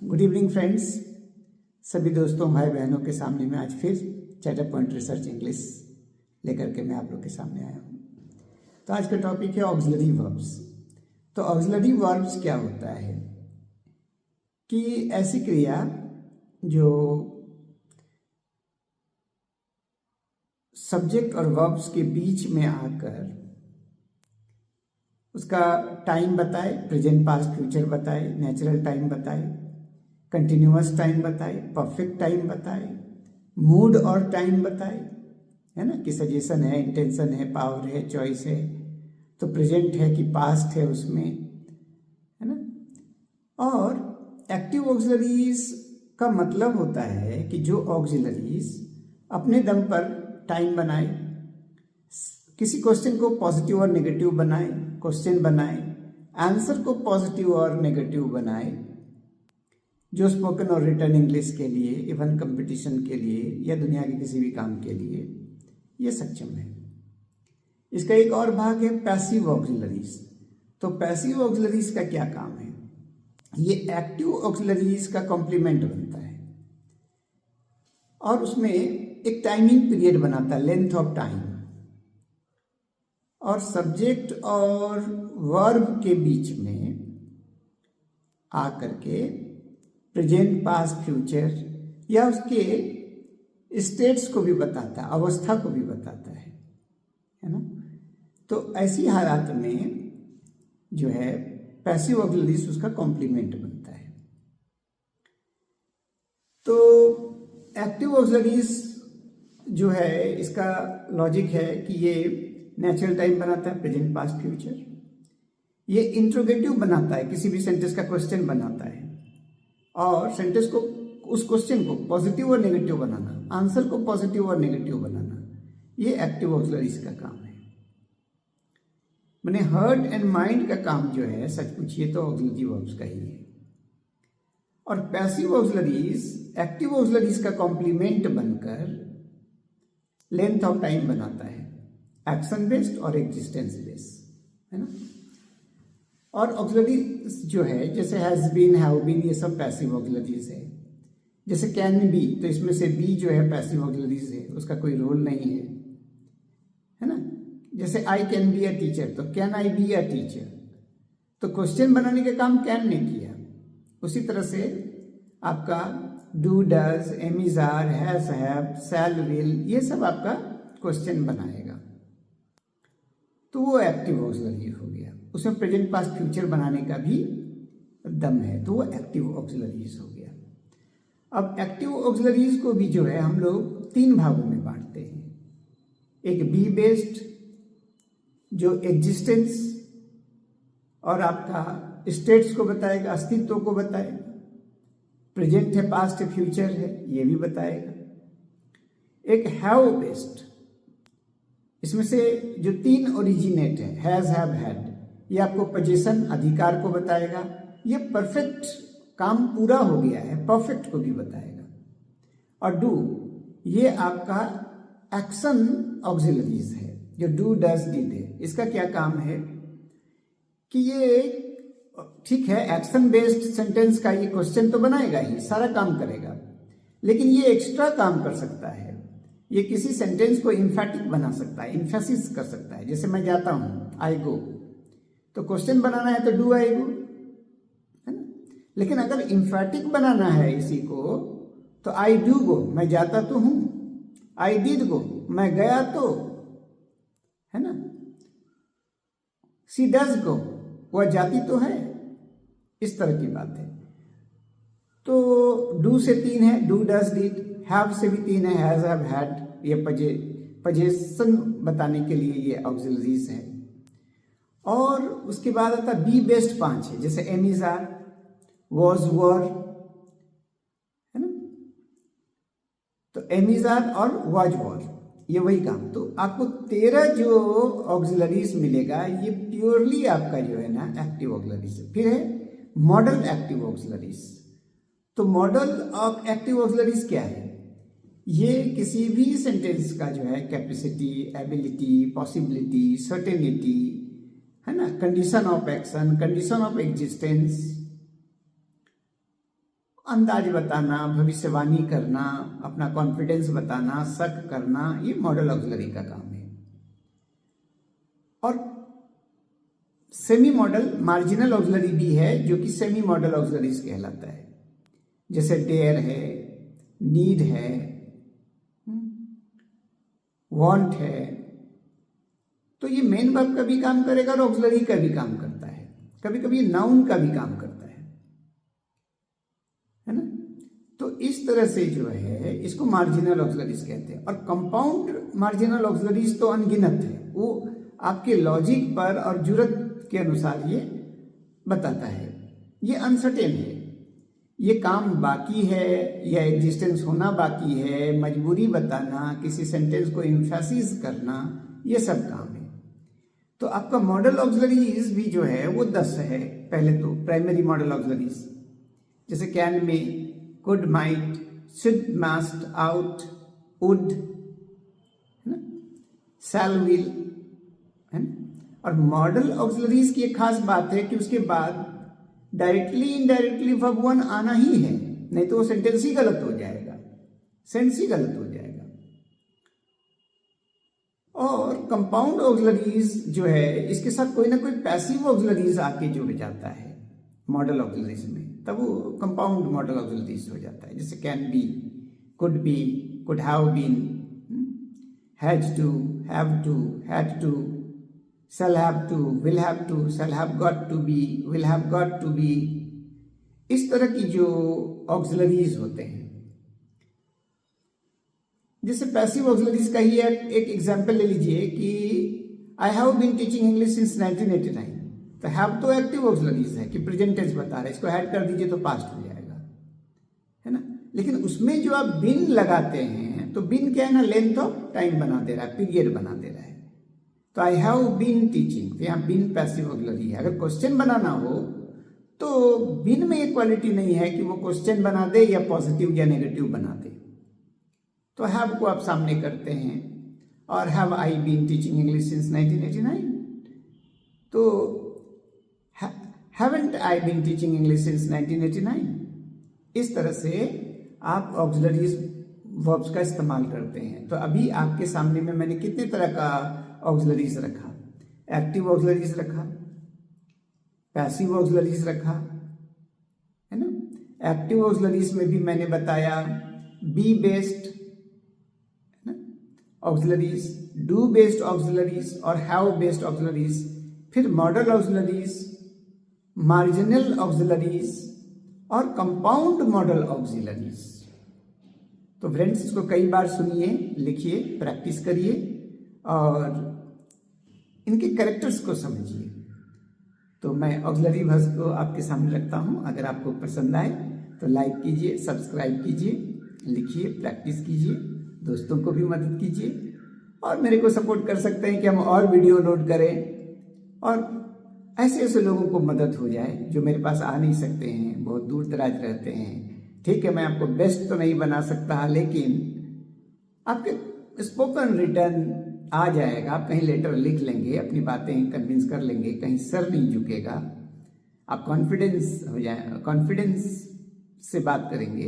Good evening friends. सभी दोस्तों भाई बहनों के सामने मैं आज फिर चैटर पॉइंट रिसर्च इंग्लिश लेकर के मैं आप लोग के सामने आया हूँ। तो आज का टॉपिक है ऑक्सिलरी वर्ब्स। तो ऑक्सिलरी वर्ब्स क्या होता है कि ऐसी क्रिया जो सब्जेक्ट और वर्ब्स के बीच में आकर उसका टाइम बताए, प्रेजेंट पास्ट फ्यूचर बताए, नेचुरल टाइम बताए, कंटिन्यूअस टाइम बताए, परफेक्ट टाइम बताए, मूड और टाइम बताए, है ना, कि सजेशन है, इंटेंशन है, पावर है, चॉइस है, तो प्रेजेंट है कि पास्ट है उसमें, है ना। और एक्टिव ऑक्सिलरीज का मतलब होता है कि जो ऑक्सिलरीज अपने दम पर टाइम बनाए, किसी क्वेश्चन को पॉजिटिव और नेगेटिव बनाए, क्वेश्चन बनाए, आंसर को पॉजिटिव और नेगेटिव बनाए, जो स्पोकन और रिटन इंग्लिश के लिए, इवन कंपटीशन के लिए या दुनिया के किसी भी काम के लिए ये सक्षम है। इसका एक और भाग है पैसिव ऑक्सिलरीज। तो पैसिव ऑक्सिलरीज का क्या काम है? ये एक्टिव ऑक्सिलरीज का कॉम्प्लीमेंट बनता है और उसमें एक टाइमिंग पीरियड बनाता है, लेंथ ऑफ टाइम, और सब्जेक्ट और वर्ब के बीच में आकर के प्रेजेंट पास्ट फ्यूचर या उसके स्टेट्स को भी बताता है, अवस्था को भी बताता है ना। तो ऐसी हालात में जो है पैसिव ऑक्सिलरीज उसका कॉम्प्लीमेंट बनता है। तो एक्टिव ऑक्सिलरीज जो है इसका लॉजिक है कि ये नेचुरल टाइम बनाता है, प्रेजेंट पास्ट फ्यूचर, ये इंट्रोगेटिव बनाता है, किसी भी सेंटेंस का क्वेश्चन बनाता है, और सेंटेंस को, उस क्वेश्चन को पॉजिटिव और नेगेटिव बनाना, आंसर को पॉजिटिव और नेगेटिव बनाना, ये एक्टिव ऑक्सिलरीज का काम है। माने हार्ट एंड माइंड का काम जो है सच पूछिए तो ऑक्सिलरी वर्ब्स का ही है। और पैसिव ऑक्सिलरीज एक्टिव ऑक्सिलरीज का कॉम्प्लीमेंट बनकर लेंथ ऑफ टाइम बनाता है, एक्शन बेस्ड और एग्जिस्टेंस बेस्ड, है ना। और ऑक्सिलरी जो है जैसे हैज बीन, हैव बीन, ये सब पैसिव ऑक्सिलरीज है। जैसे कैन बी, तो इसमें से बी जो है पैसिव ऑक्सिलरीज है, उसका कोई रोल नहीं है ना। जैसे I can be a teacher, तो can I be a teacher, तो क्वेश्चन बनाने का काम कैन ने किया। उसी तरह से आपका do, does, am is, are, has, have, shall, will, ये सब आपका क्वेश्चन बनाएगा, तो वो एक्टिव ऑक्सिलरी हो गया। उसमें प्रेजेंट पास्ट फ्यूचर बनाने का भी दम है, तो वो एक्टिव ऑक्सिलरीज हो गया। अब एक्टिव ऑक्सिलरीज को भी जो है हम लोग तीन भागों में बांटते हैं। एक बी बेस्ड जो एग्जिस्टेंस और आपका स्टेट्स को बताएगा, अस्तित्व को बताएगा, प्रेजेंट है, पास्ट है, फ्यूचर है, ये भी बताएगा। एक हैव बेस्ड, इसमें से जो तीन ओरिजिनेट है, हैज, हैव, हैड, ये आपको पोजीशन, अधिकार को बताएगा, ये परफेक्ट काम पूरा हो गया है, परफेक्ट को भी बताएगा। और डू, ये आपका एक्शन ऑक्सिलरीज है, जो डू, डज, डिड है। इसका क्या काम है कि ये ठीक है, एक्शन बेस्ड सेंटेंस का ये क्वेश्चन तो बनाएगा ही, सारा काम करेगा, लेकिन ये एक्स्ट्रा काम कर सकता है। ये किसी सेंटेंस को इम्फेटिक बना सकता है, इम्फेसिस कर सकता है। जैसे मैं जाता हूं, आई गो, तो क्वेश्चन बनाना है तो डू आई गो, है ना। लेकिन अगर इम्फेटिक बनाना है इसी को, तो आई डू गो, मैं जाता तो हूं, आई डिड गो, मैं गया तो, है ना, सी डज गो, वह जाती तो है, इस तरह की बात है। तो डू से तीन है, डू, डज, डिड, हैव से भी तीन है, हैज, हैव, हैड, ये पोजीशन बताने के लिए ये ऑक्सिलरीज है। और उसके बाद आता बी बेस्ड पांच है, जैसे एम इज, आर, वॉज, वर, है ना। तो एम इज, आर और वॉज, वर, ये वही काम। तो आपको 13 जो ऑक्सिलरीज मिलेगा, ये प्योरली आपका जो है ना एक्टिव ऑक्सिलरीज है। फिर है मॉडल एक्टिव ऑक्सिलरीज। तो मॉडल ऑफ एक्टिव ऑक्सिलरीज क्या है? ये किसी भी सेंटेंस का जो है कैपेसिटी, एबिलिटी, पॉसिबिलिटी, सर्टेनिटी, है ना, condition of action, condition of existence, अंदाज बताना, भविष्यवाणी करना, अपना कॉन्फिडेंस बताना, शक करना, ये मॉडल ऑक्सिलरी का काम है। और सेमी मॉडल मार्जिनल ऑक्सिलरी भी है जो कि सेमी मॉडल ऑक्सिलरीज कहलाता है, जैसे डेयर है, नीड है, वांट है। तो ये मेन वर्ब का भी काम करेगा और ऑक्सिलरी का भी काम करता है, कभी कभी नाउन का भी काम करता है ना। तो इस तरह से जो है इसको मार्जिनल ऑक्सिलरीज कहते हैं। और कंपाउंड मार्जिनल ऑक्सिलरीज तो अनगिनत है, वो आपके लॉजिक पर और जरूरत के अनुसार ये बताता है। ये अनसर्टेन है, ये काम बाकी है या एग्जिस्टेंस होना बाकी है, मजबूरी बताना, किसी सेंटेंस को एम्फेसिस करना, ये सब काम है। तो आपका मॉडल ऑक्सिलरीज भी जो है वो 10 है। पहले तो प्राइमरी मॉडल ऑक्सिलरीज जैसे कैन, में, could, might, should, must, out, would, है ना, शैल, विल, है ना। और मॉडल ऑक्सिलरीज की एक खास बात है कि उसके बाद डायरेक्टली इनडायरेक्टली वर्ब वन आना ही है, नहीं तो वो सेंटेंस ही गलत हो जाएगा, सेंस ही गलत हो जाएगा। और कंपाउंड ऑक्सिलरीज जो है इसके साथ कोई ना कोई पैसिव ऑक्सिलरीज आके जुड़ जाता है मॉडल ऑक्सिलरीज में, तब वो कंपाउंड मॉडल ऑक्सिलरीज हो जाता है। जैसे can be, could have been, has to, have to, had to, shall have to, will have to, shall have got to be, will have got to be। इस तरह की जो ऑक्सिलरीज होते हैं, जैसे पैसिव ऑक्सिलरीज का ही एक एग्जांपल ले लीजिए कि I have been teaching English since 1989। तो हैव तो एक्टिव ऑक्सिलरीज है कि प्रेजेंट टेंस बता रहा है, इसको ऐड कर दीजिए तो पास्ट हो जाएगा, है ना। लेकिन उसमें जो आप बिन लगाते हैं तो बिन क्या है ना, लेंथ ऑफ टाइम बना दे रहा है, पीरियड बना दे रहा है। तो आई हैव बीन टीचिंग, तो यहाँ बिन पैसिव ऑक्सिलरी है। अगर क्वेश्चन बनाना हो तो बिन में एक क्वालिटी नहीं है कि वो क्वेश्चन बना दे या पॉजिटिव या नेगेटिव बना दे। तो हैव को आप सामने करते हैं, और have I been teaching English since 1989, तो haven't I been teaching English since 1989। इस तरह से आप ऑक्सिलरीज वर्ब्स का इस्तेमाल करते हैं। तो अभी आपके सामने में मैंने कितने तरह का ऑक्सिलरीज रखा, एक्टिव ऑक्सिलरीज रखा, पैसिव ऑक्सिलरीज रखा, है ना। एक्टिव ऑक्सिलरीज में भी मैंने बताया be based auxiliaries, do based auxiliaries और हैव बेस्ड ऑक्सिलरीज, फिर मॉडल ऑक्सिलरीज, मार्जिनल ऑक्सिलरीज और कंपाउंड मॉडल ऑक्सिलरीज। तो फ्रेंड्स इसको कई बार सुनिए, लिखिए, प्रैक्टिस करिए और इनके कैरेक्टर्स को समझिए। तो मैं ऑक्सिलरी वर्ब्स को आपके सामने रखता हूं। अगर आपको पसंद आए तो लाइक कीजिए, सब्सक्राइब कीजिए, लिखिए, प्रैक्टिस कीजिए, दोस्तों को भी मदद कीजिए और मेरे को सपोर्ट कर सकते हैं कि हम और वीडियो लोड करें और ऐसे ऐसे लोगों को मदद हो जाए जो मेरे पास आ नहीं सकते हैं, बहुत दूर दराज रहते हैं। ठीक है, मैं आपको बेस्ट तो नहीं बना सकता, लेकिन आपके स्पोकन रिटर्न आ जाएगा। आप कहीं लेटर लिख लेंगे, अपनी बातें कन्विंस कर लेंगे, कहीं सर नहीं झुकेगा, आप कॉन्फिडेंस हो जाए, कॉन्फिडेंस से बात करेंगे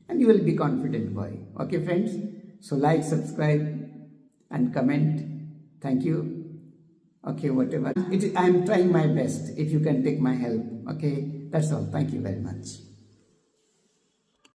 and you will be confident boy. Okay friends, so like, subscribe and comment. Thank you. Okay, whatever. I am trying my best. If you can take my help. Okay, that's all. Thank you very much.